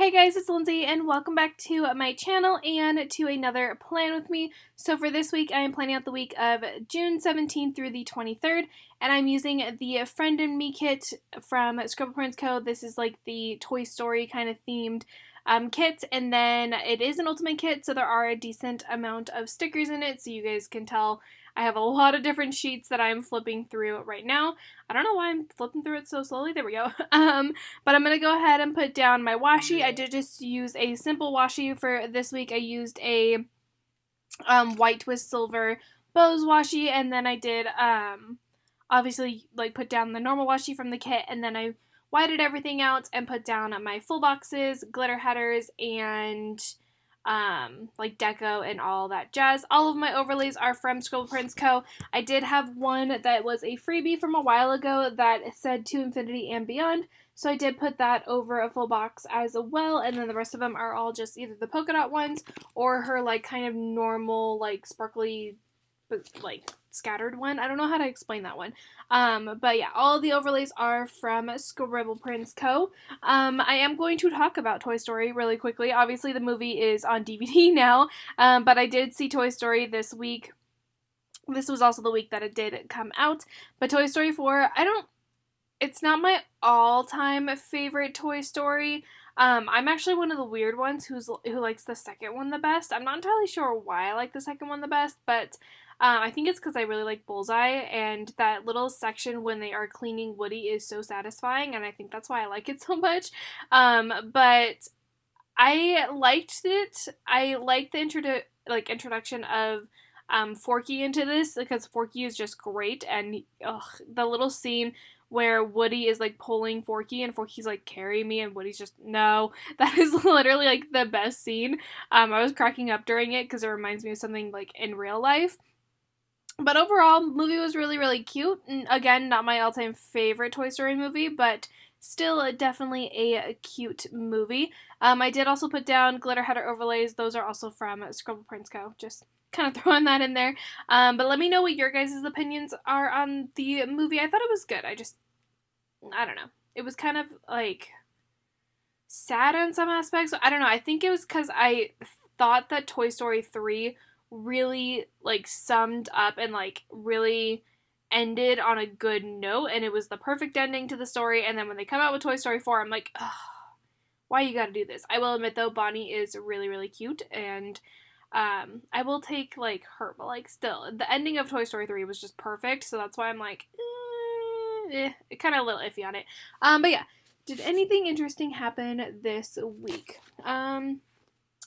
Hey guys, it's Lindsay and welcome back to my channel and to another plan with me. So for this week, I am planning out the week of June 17th through the 23rd, and I'm using the Friend and Me kit from Scribble Co. This is like the Toy Story kind of themed kit, and then it is an ultimate kit, so there are a decent amount of stickers in it, so you guys can tell I have a lot of different sheets that I'm flipping through right now. I don't know why I'm flipping through it so slowly. There we go. But I'm going to go ahead and put down my washi. I did just use a simple washi for this week. I used a white with silver bows washi, and then I did obviously like put down the normal washi from the kit, and then I whited everything out and put down my full boxes, glitter headers, and like deco and all that jazz. All of my overlays are from Scribble Co. I did have one that was a freebie from a while ago that said To Infinity and Beyond, so I did put that over a full box as well, and then the rest of them are all just either the polka dot ones or her like kind of normal like sparkly like scattered one. I don't know how to explain that one. But yeah, all of the overlays are from Scribble Co. I am going to talk about Toy Story really quickly. Obviously, the movie is on DVD now, but I did see Toy Story this week. This was also the week that it did come out. But Toy Story 4, it's not my all-time favorite Toy Story. I'm actually one of the weird ones who likes the second one the best. I'm not entirely sure why I like the second one the best, but I think it's because I really like Bullseye, and that little section when they are cleaning Woody is so satisfying, and I think that's why I like it so much. But I liked it. I liked the introduction of Forky into this because Forky is just great, and the little scene where Woody is like pulling Forky and Forky's like carry me and Woody's just no. That is literally like the best scene. I was cracking up during it because it reminds me of something like in real life. But overall, movie was really, really cute. And again, not my all-time favorite Toy Story movie, but still definitely a cute movie. I did also put down glitter header overlays. Those are also from Scribble Co. Just kind of throwing that in there. But let me know what your guys' opinions are on the movie. I thought it was good. I don't know. It was kind of like sad on some aspects. I don't know. I think it was because I thought that Toy Story 3 really like summed up and like really ended on a good note, and it was the perfect ending to the story. And then when they come out with Toy Story 4, I'm like, ugh, why you gotta do this? I will admit though, Bonnie is really, really cute, and I will take like her, but like still, the ending of Toy Story 3 was just perfect, so that's why I'm like, kind of a little iffy on it. But yeah, did anything interesting happen this week?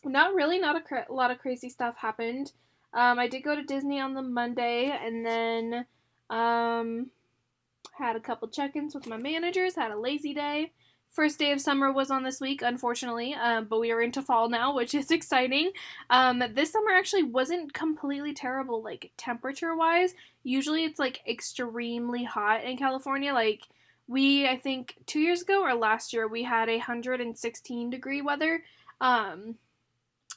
Not really. Not a lot of crazy stuff happened. I did go to Disney on the Monday, and then had a couple check-ins with my managers. Had a lazy day. First day of summer was on this week, unfortunately, but we are into fall now, which is exciting. This summer actually wasn't completely terrible, like temperature-wise. Usually it's like extremely hot in California. Like I think 2 years ago or last year, we had 116-degree weather.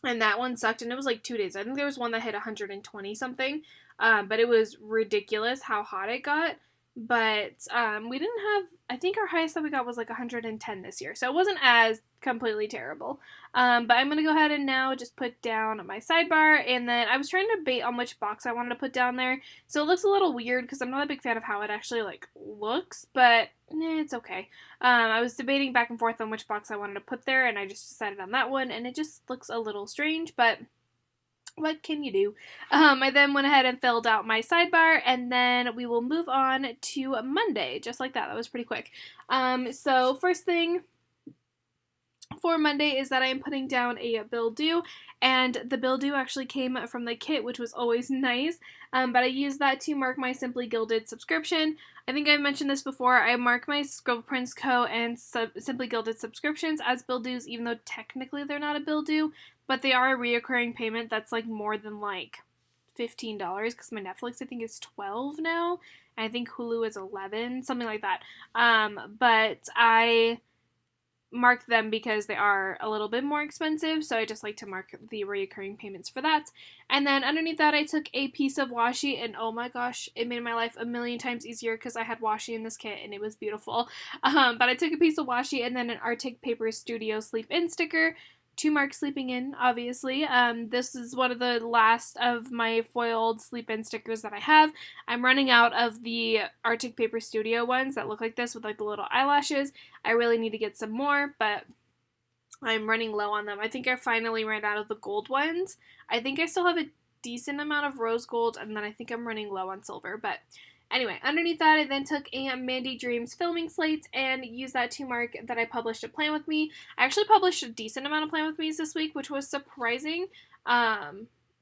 And that one sucked, and it was like 2 days. I think there was one that hit 120 something, but it was ridiculous how hot it got. But we didn't have, I think our highest that we got was like 110 this year, so it wasn't as completely terrible. But I'm going to go ahead and now just put down my sidebar, and then I was trying to debate on which box I wanted to put down there, so it looks a little weird because I'm not a big fan of how it actually like looks, but it's okay. I was debating back and forth on which box I wanted to put there, and I just decided on that one, and it just looks a little strange, but what can you do? I then went ahead and filled out my sidebar, and then we will move on to Monday, just like that. That was pretty quick. So first thing for Monday is that I am putting down a bill due, and the bill due actually came from the kit, which was always nice, but I used that to mark my Simply Gilded subscription. I think I've mentioned this before. I mark my Scribble Co. and Simply Gilded subscriptions as bill dues, even though technically they're not a bill due, but they are a reoccurring payment that's like more than like $15, because my Netflix I think is $12 now, and I think Hulu is $11, something like that. But I mark them because they are a little bit more expensive, so I just like to mark the recurring payments for that. And then underneath that, I took a piece of washi, and oh my gosh, it made my life a million times easier because I had washi in this kit and it was beautiful. But I took a piece of washi and then an Arctic Paper Studio Sleep In sticker to mark sleeping in, obviously. This is one of the last of my foiled sleep in stickers that I have. I'm running out of the Arctic Paper Studio ones that look like this with like the little eyelashes. I really need to get some more, but I'm running low on them. I think I finally ran out of the gold ones. I think I still have a decent amount of rose gold, and then I think I'm running low on silver, but anyway, underneath that, I then took a Mandy Dreams filming slate and used that to mark that I published a Plan With Me. I actually published a decent amount of Plan With Me's this week, which was surprising. I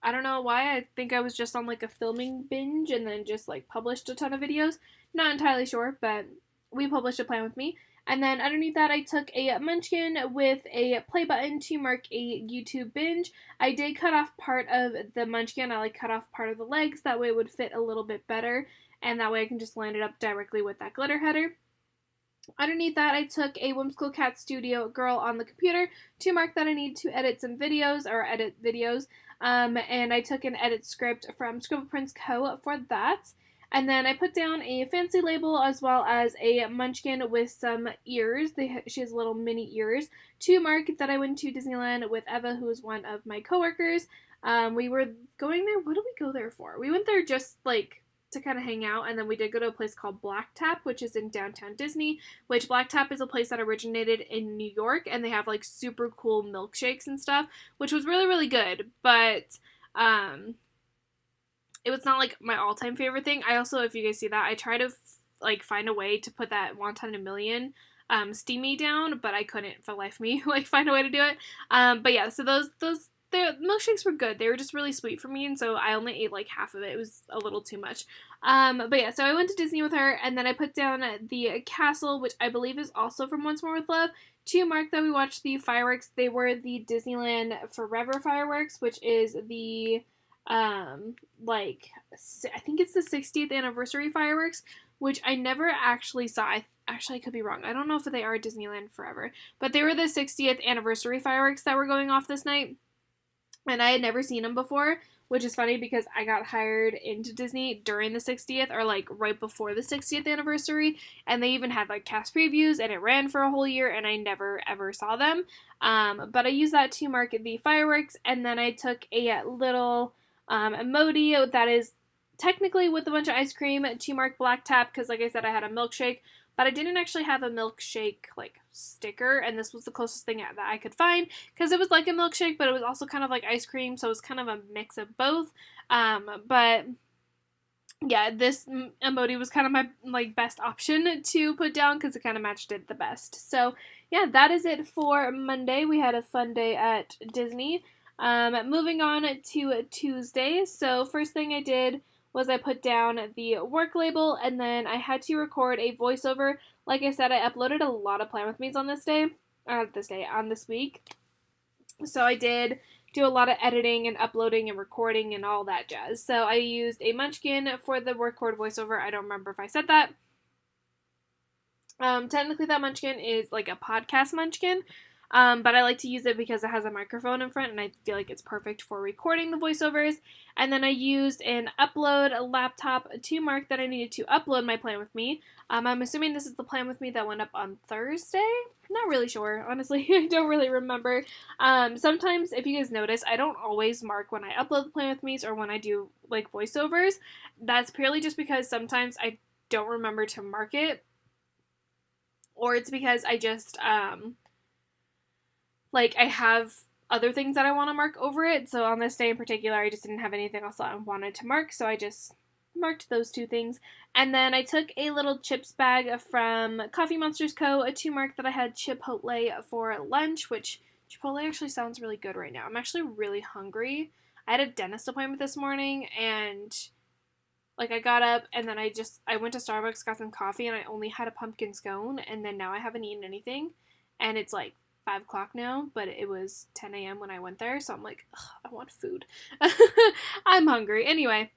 don't know why. I think I was just on like a filming binge and then just like published a ton of videos. Not entirely sure, but we published a Plan With Me. And then underneath that, I took a munchkin with a play button to mark a YouTube binge. I did cut off part of the munchkin. I cut off part of the legs. That way it would fit a little bit better. And that way I can just line it up directly with that glitter header. Underneath that, I took a Whimsical Cat Studio Girl on the computer to mark that I need to edit some videos, or edit videos. And I took an edit script from Scribble Prince Co. for that. And then I put down a fancy label as well as a munchkin with some ears. She has little mini ears to mark that I went to Disneyland with Eva, who is one of my coworkers. We were going there. What did we go there for? We went there just like to kind of hang out, and then we did go to a place called Black Tap, which is in downtown Disney, which Black Tap is a place that originated in New York, and they have like super cool milkshakes and stuff, which was really, really good, but it was not like my all-time favorite thing. I also, if you guys see that, I try to like find a way to put that Wonton a Million steamy down, but I couldn't for life of me like find a way to do it. But yeah, so those the milkshakes were good. They were just really sweet for me, and so I only ate like half of it. It was a little too much. But yeah, so I went to Disney with her, and then I put down the castle, which I believe is also from Once More with Love, to mark that we watched the fireworks. They were the Disneyland Forever fireworks, which is the like I think it's the 60th anniversary fireworks, which I never actually saw. I could be wrong. I don't know if they are Disneyland Forever, but they were the 60th anniversary fireworks that were going off this night. And I had never seen them before, which is funny because I got hired into Disney during the 60th, or like right before the 60th anniversary, and they even had like cast previews, and it ran for a whole year, and I never ever saw them. But I used that to market the fireworks, and then I took a little emoji that is technically with a bunch of ice cream to mark Black Tap, because like I said, I had a milkshake, but I didn't actually have a milkshake like sticker, and this was the closest thing that I could find, because it was like a milkshake, but it was also kind of like ice cream, so it was kind of a mix of both. But yeah, this emoji was kind of my like best option to put down because it kind of matched it the best. So yeah, that is it for Monday. We had a fun day at Disney. Moving on to Tuesday. So first thing I did was I put down the work label, and then I had to record a voiceover. Like I said, I uploaded a lot of Plan With Me's on this week. So I did do a lot of editing and uploading and recording and all that jazz. So I used a Munchkin for the record voiceover. I don't remember if I said that. Technically that Munchkin is like a podcast Munchkin. But I like to use it because it has a microphone in front, and I feel like it's perfect for recording the voiceovers. And then I used an upload laptop to mark that I needed to upload my Plan With Me. I'm assuming this is the Plan With Me that went up on Thursday? Not really sure, honestly. I don't really remember. Sometimes, if you guys notice, I don't always mark when I upload the Plan With Me's or when I do, like, voiceovers. That's purely just because sometimes I don't remember to mark it. Or it's because I just, I have other things that I want to mark over it. So on this day in particular, I just didn't have anything else that I wanted to mark, so I just marked those two things. And then I took a little chips bag from Coffee Monsters Co. to mark that I had Chipotle for lunch, which Chipotle actually sounds really good right now. I'm actually really hungry. I had a dentist appointment this morning, and I got up, and then I went to Starbucks, got some coffee, and I only had a pumpkin scone, and then now I haven't eaten anything, and it's 5 o'clock now, but it was 10 a.m. when I went there, so I'm like, I want food. I'm hungry. Anyway,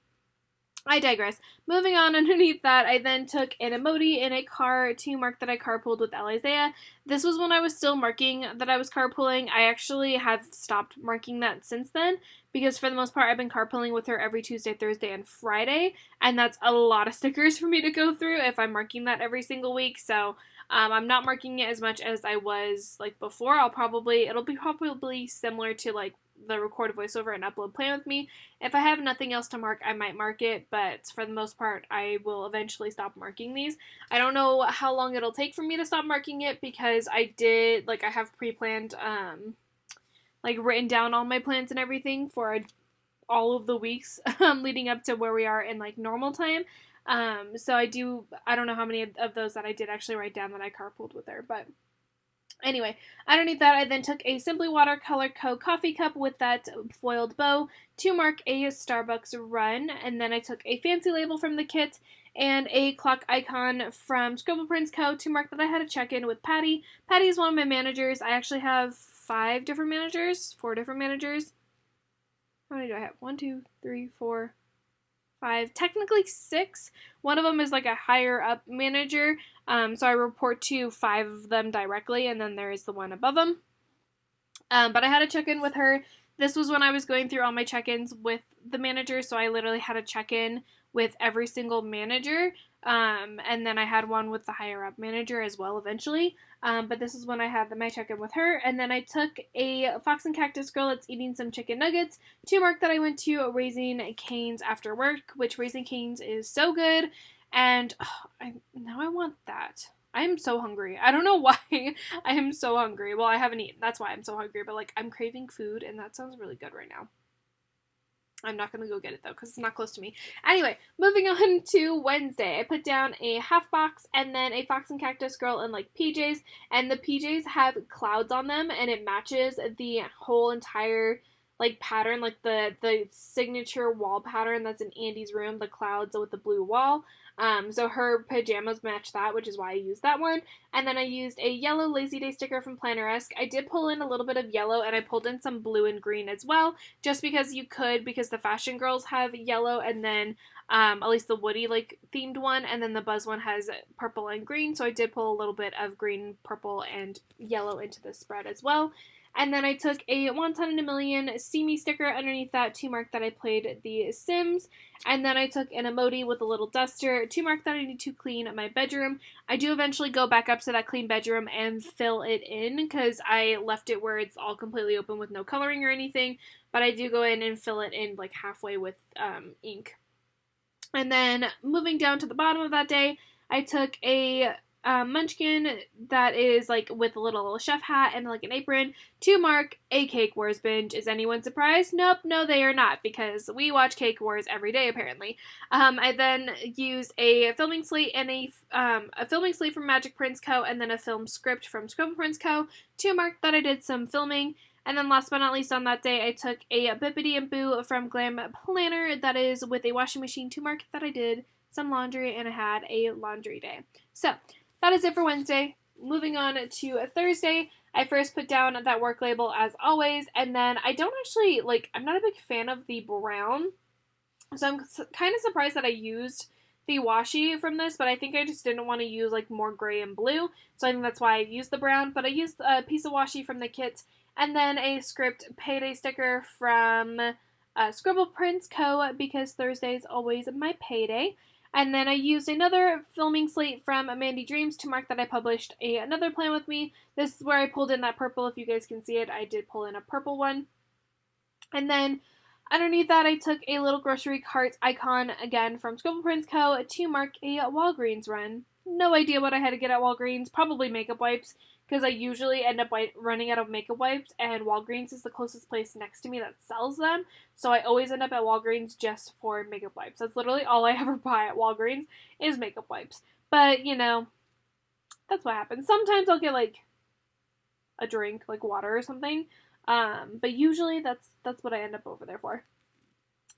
I digress. Moving on underneath that, I then took an emoji in a car to mark that I carpooled with Isaiah. This was when I was still marking that I was carpooling. I actually have stopped marking that since then because for the most part I've been carpooling with her every Tuesday, Thursday, and Friday, and that's a lot of stickers for me to go through if I'm marking that every single week. So I'm not marking it as much as I was like before. It'll be probably similar to like the record a voiceover and upload Plan With Me. If I have nothing else to mark, I might mark it, but for the most part, I will eventually stop marking these. I don't know how long it'll take for me to stop marking it because I have pre-planned, written down all my plans and everything for all of the weeks leading up to where we are in like normal time. So I don't know how many of those that I did actually write down that I carpooled with her, but anyway, underneath that, I then took a Simply Watercolor Co. coffee cup with that foiled bow to mark a Starbucks run, and then I took a fancy label from the kit and a clock icon from Scribble Co. to mark that I had a check-in with Patty. Patty is one of my managers. I actually have 4 different managers. How many do I have? 1, 2, 3, 4, 5, technically 6. One of them is like a higher up manager, so I report to 5 of them directly, and then there is the one above them. But I had a check-in with her. This was when I was going through all my check-ins with the manager, so I literally had a check-in with every single manager, and then I had one with the higher up manager as well eventually. But this is when I had my check-in with her, and then I took a Fox and Cactus girl that's eating some chicken nuggets to mark that I went to Raising Cane's after work, which Raising Cane's is so good, and now I want that. I am so hungry. I don't know why I am so hungry. Well, I haven't eaten. That's why I'm so hungry, but like I'm craving food, and that sounds really good right now. I'm not going to go get it though because it's not close to me. Anyway, moving on to Wednesday. I put down a half box and then a Fox and Cactus girl in like PJs, and the PJs have clouds on them and it matches the whole entire like pattern, like the signature wall pattern that's in Andy's room, the clouds with the blue wall. So her pajamas match that, which is why I used that one. And then I used a yellow Lazy Day sticker from Planner-esque. I did pull in a little bit of yellow and I pulled in some blue and green as well, just because you could, because the fashion girls have yellow and then at least the Woody like themed one, and then the Buzz one has purple and green. So I did pull a little bit of green, purple, and yellow into the spread as well. And then I took a One Ton in a Million See Me sticker underneath that to mark that I played The Sims. And then I took an emoji with a little duster to mark that I need to clean my bedroom. I do eventually go back up to that clean bedroom and fill it in because I left it where it's all completely open with no coloring or anything. But I do go in and fill it in like halfway with ink. And then moving down to the bottom of that day, I took a munchkin that is like with a little chef hat and like an apron to mark a Cake Wars binge. Is anyone surprised? Nope, no they are not, because we watch Cake Wars every day apparently. I then used a filming slate and a filming slate from Magic Prince Co. and then a film script from Scribble Co. to mark that I did some filming. And then last but not least on that day, I took a Bippity and Boo from Glam Planner that is with a washing machine to mark that I did some laundry and I had a laundry day. So that is it for Wednesday. Moving on to Thursday, I first put down that work label as always, and then I don't actually, I'm not a big fan of the brown, so I'm kind of surprised that I used the washi from this, but I think I just didn't want to use, more gray and blue, so I think that's why I used the brown, but I used a piece of washi from the kit, and then a script payday sticker from Scribble Co. because Thursday is always my payday. And then I used another filming slate from Mandy Dreams to mark that I published another Plan With Me. This is where I pulled in that purple. If you guys can see it, I did pull in a purple one. And then underneath that, I took a little grocery cart icon again from Scribble Co. to mark a Walgreens run. No idea what I had to get at Walgreens. Probably makeup wipes, because I usually end up running out of makeup wipes, and Walgreens is the closest place next to me that sells them, so I always end up at Walgreens just for makeup wipes. That's literally all I ever buy at Walgreens is makeup wipes. But, that's what happens. Sometimes I'll get, a drink, like water or something, but usually that's what I end up over there for.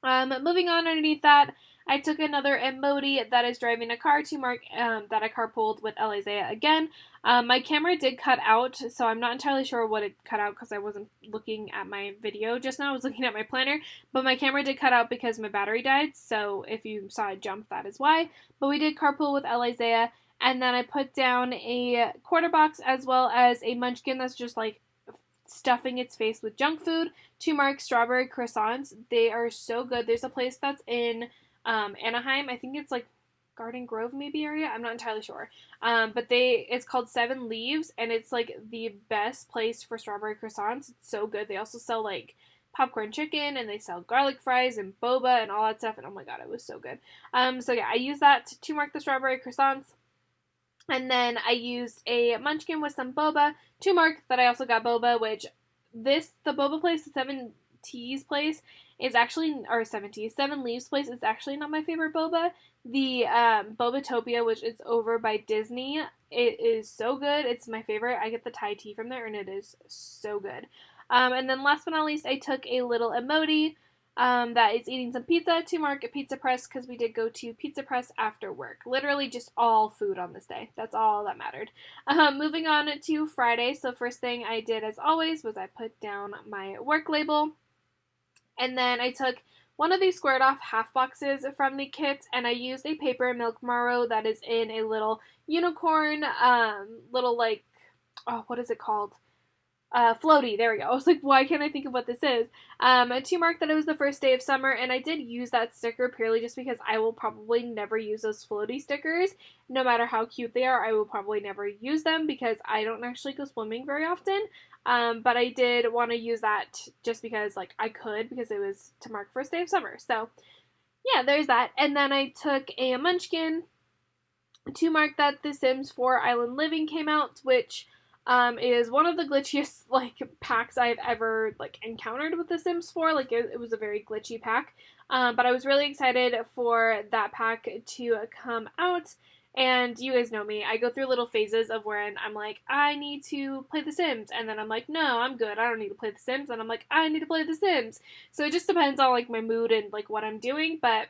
Moving on underneath that, I took another emoji that is driving a car to mark that I carpooled with Elizea again. My camera did cut out, so I'm not entirely sure what it cut out because I wasn't looking at my video just now. I was looking at my planner, but my camera did cut out because my battery died, so if you saw it jump, that is why. But we did carpool with Elizea, and then I put down a quarter box as well as a munchkin that's just like stuffing its face with junk food to mark strawberry croissants. They are so good. There's a place that's in Anaheim. I think it's like Garden Grove maybe area. I'm not entirely sure. But it's called Seven Leaves, and it's like the best place for strawberry croissants. It's so good. They also sell like popcorn chicken, and they sell garlic fries and boba and all that stuff. And oh my god, it was so good. So yeah, I use that to mark the strawberry croissants. And then I used a munchkin with some boba to mark that I also got boba, which the boba place, the Seven Teas place, is actually, or Seven Teas, Seven Leaves place is actually not my favorite boba. The Bobatopia, which is over by Disney, it is so good. It's my favorite. I get the Thai tea from there, and it is so good. And then last but not least, I took a little emoji that is eating some pizza to mark a Pizza Press because we did go to Pizza Press after work. Literally just all food on this day. That's all that mattered. Moving on to Friday. So first thing I did as always was I put down my work label, and then I took one of these squared off half boxes from the kit, and I used a paper Milk Maro that is in a little unicorn, little like, oh, what is it called? Floaty, there we go. I was like, why can't I think of what this is? To mark that it was the first day of summer, and I did use that sticker purely just because I will probably never use those floaty stickers. No matter how cute they are, I will probably never use them because I don't actually go swimming very often. But I did want to use that just because, like, I could because it was to mark first day of summer. So, yeah, there's that. And then I took a munchkin to mark that The Sims 4 Island Living came out, which is one of the glitchiest like packs I've ever like encountered with The Sims 4. Like it was a very glitchy pack, but I was really excited for that pack to come out. And you guys know me, I go through little phases of when I'm like, I need to play The Sims, and then I'm like, no, I'm good, I don't need to play The Sims, and I'm like, I need to play The Sims. So it just depends on like my mood and like what I'm doing, but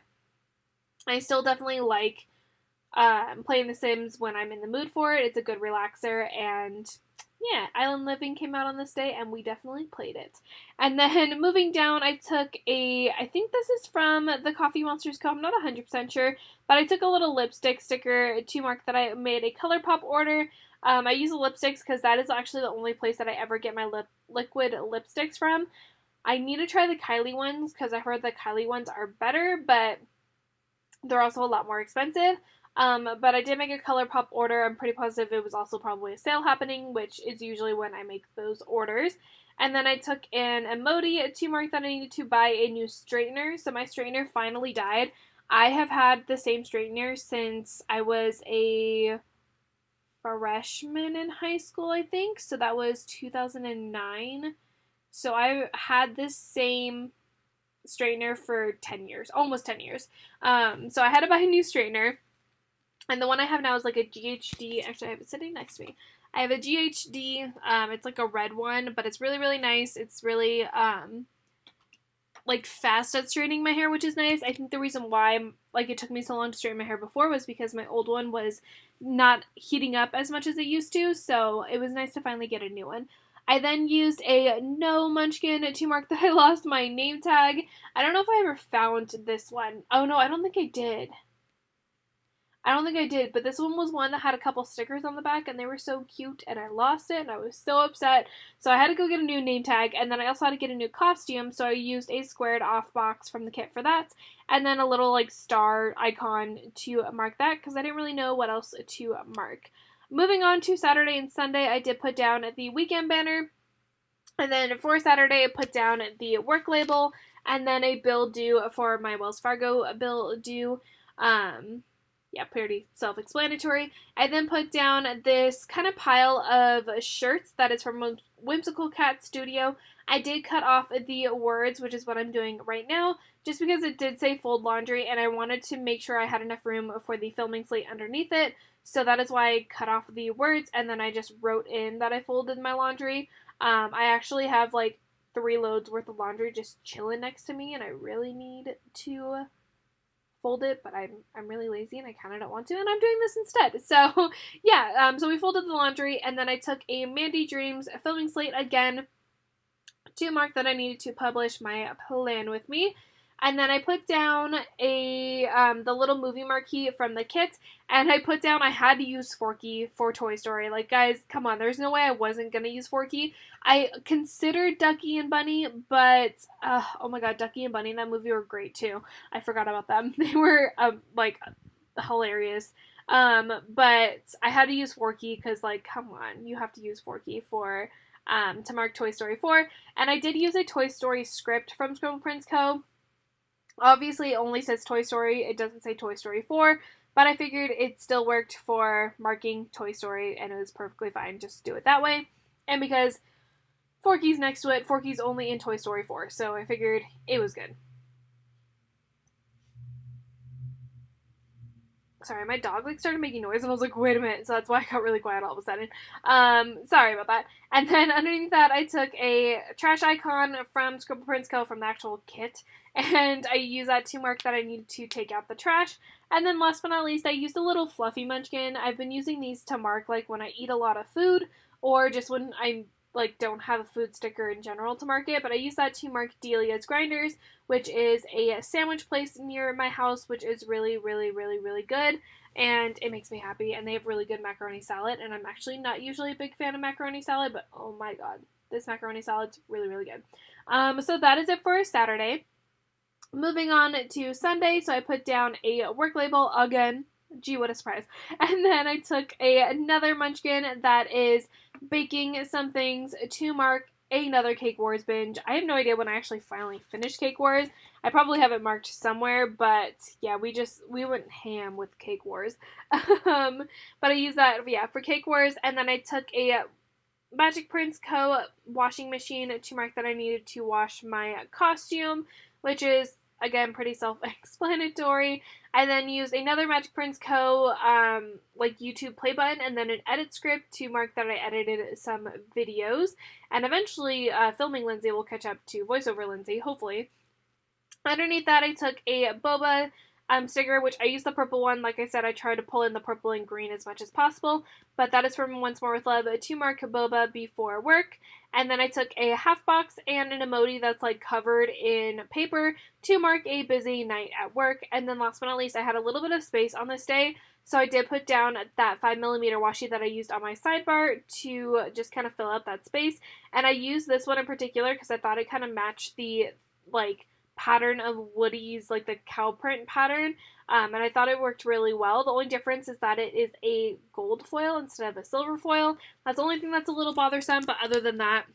I still definitely like playing The Sims when I'm in the mood for it. It's a good relaxer, and yeah, Island Living came out on this day, and we definitely played it. And then moving down, I took I think this is from the Coffee Monsters Co. I'm not 100% sure, but I took a little lipstick sticker to mark that I made a ColourPop order. I use the lipsticks because that is actually the only place that I ever get my liquid lipsticks from. I need to try the Kylie ones because I heard the Kylie ones are better, but they're also a lot more expensive. But I did make a ColourPop order. I'm pretty positive it was also probably a sale happening, which is usually when I make those orders. And then I took an emoji to mark that I needed to buy a new straightener. So my straightener finally died. I have had the same straightener since I was a freshman in high school, I think. So that was 2009. So I had this same straightener for 10 years, almost 10 years. So I had to buy a new straightener. And the one I have now is like a GHD. Actually, I have it sitting next to me. I have a GHD. It's like a red one, but it's really, really nice. It's really like fast at straightening my hair, which is nice. I think the reason why like it took me so long to straighten my hair before was because my old one was not heating up as much as it used to. So it was nice to finally get a new one. I then used a no munchkin to mark that I lost my name tag. I don't know if I ever found this one. Oh no, I don't think I did. But this one was one that had a couple stickers on the back, and they were so cute, and I lost it, and I was so upset. So I had to go get a new name tag, and then I also had to get a new costume, so I used a squared off box from the kit for that, and then a little, like, star icon to mark that, because I didn't really know what else to mark. Moving on to Saturday and Sunday, I did put down the weekend banner, and then for Saturday, I put down the work label, and then a bill due for my Wells Fargo bill due, yeah, pretty self-explanatory. I then put down this kind of pile of shirts that is from Whimsical Cat Studio. I did cut off the words, which is what I'm doing right now, just because it did say fold laundry, and I wanted to make sure I had enough room for the filming slate underneath it. So that is why I cut off the words, and then I just wrote in that I folded my laundry. I actually have, like, 3 loads worth of laundry just chilling next to me, and I really need to fold it, but I'm really lazy and I kind of don't want to, and I'm doing this instead. So yeah, so we folded the laundry, and then I took a Mandy Dreams filming slate again to mark that I needed to publish my plan with me. And then I put down the little movie marquee from the kit, and I put down I had to use Forky for Toy Story. Like, guys, come on, there's no way I wasn't gonna use Forky. I considered Ducky and Bunny, but oh my god, Ducky and Bunny in that movie were great too. I forgot about them. They were like hilarious. But I had to use Forky because, like, come on, you have to use Forky for to mark Toy Story 4. And I did use a Toy Story script from Scribble Prince Co. Obviously, it only says Toy Story. It doesn't say Toy Story 4, but I figured it still worked for marking Toy Story, and it was perfectly fine just to do it that way. And because Forky's next to it, Forky's only in Toy Story 4, so I figured it was good. Sorry, my dog started making noise, and I was like, wait a minute, so that's why I got really quiet all of a sudden. Sorry about that. And then underneath that, I took a trash icon from Scribble Prince Co. from the actual kit, and I used that to mark that I needed to take out the trash. And then last but not least, I used a little fluffy munchkin. I've been using these to mark, like, when I eat a lot of food, or just when I don't have a food sticker in general to mark it, but I use that to mark Delia's Grinders, which is a sandwich place near my house, which is really, really, really, really good, and it makes me happy, and they have really good macaroni salad, and I'm actually not usually a big fan of macaroni salad, but oh my god, this macaroni salad's really, really good. So that is it for Saturday. Moving on to Sunday, so I put down a work label again. Gee, what a surprise. And then I took another munchkin that is baking some things to mark another Cake Wars binge. I have no idea when I actually finally finished Cake Wars. I probably have it marked somewhere, but yeah, we went ham with Cake Wars. But I used that, yeah, for Cake Wars, and then I took a Magic Prince Co. washing machine to mark that I needed to wash my costume, which is, again, pretty self-explanatory. I then used another Magic Prince Co. YouTube play button, and then an edit script to mark that I edited some videos. And eventually, Filming Lindsay will catch up to VoiceOver Lindsay, hopefully. Underneath that, I took a boba sticker, which I used the purple one. Like I said, I tried to pull in the purple and green as much as possible, but that is from Once More with Love to mark boba before work. And then I took a half box and an emoji that's like covered in paper to mark a busy night at work. And then last but not least, I had a little bit of space on this day, so I did put down that 5mm washi that I used on my sidebar to just kind of fill out that space. And I used this one in particular because I thought it kind of matched the pattern of Woody's, like the cow print pattern, and I thought it worked really well. The only difference is that it is a gold foil instead of a silver foil. That's the only thing that's a little bothersome, but other than that,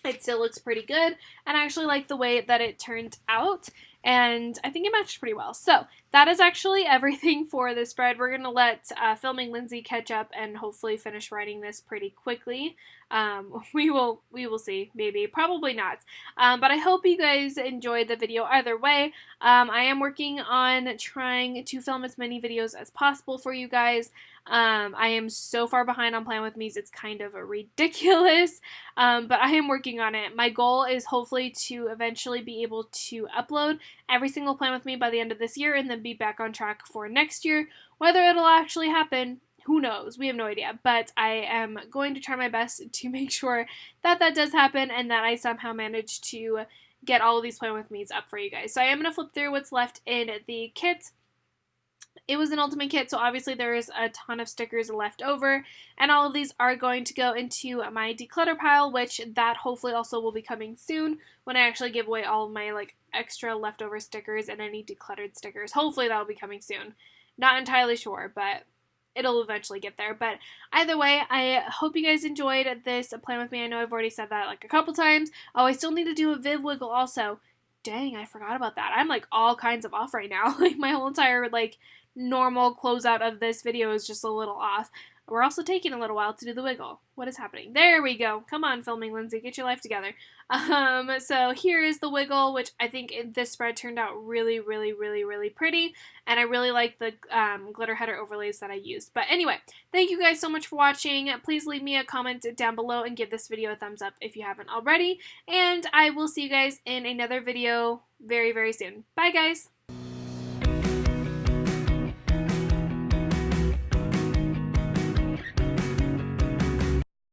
it still looks pretty good, and I actually like the way that it turned out, and I think it matched pretty well. So that is actually everything for this spread. We're going to let Filming Lindsay catch up and hopefully finish writing this pretty quickly. We will see, maybe, probably not. But I hope you guys enjoyed the video either way. I am working on trying to film as many videos as possible for you guys. I am so far behind on Plan With Me's, it's kind of ridiculous, but I am working on it. My goal is hopefully to eventually be able to upload every single Plan With Me by the end of this year and then be back on track for next year. Whether it'll actually happen, who knows? We have no idea, but I am going to try my best to make sure that that does happen and that I somehow manage to get all of these Plan With Me's up for you guys. So I am going to flip through what's left in the kit. It was an ultimate kit, so obviously there is a ton of stickers left over, and all of these are going to go into my declutter pile, which that hopefully also will be coming soon when I actually give away all of my extra leftover stickers and any decluttered stickers. Hopefully that will be coming soon. Not entirely sure, but it'll eventually get there. But either way, I hope you guys enjoyed this Plan With Me. I know I've already said that a couple times. Oh, I still need to do a Viv Wiggle also. Dang, I forgot about that. I'm all kinds of off right now. My whole entire normal closeout of this video is just a little off. We're also taking a little while to do the wiggle. What is happening? There we go. Come on, filming Lindsay, get your life together. So here is the wiggle, which I think this spread turned out really, really, really, really pretty, and I really like the glitter header overlays that I used. But anyway, thank you guys so much for watching. Please leave me a comment down below and give this video a thumbs up if you haven't already, and I will see you guys in another video very, very soon. Bye, guys!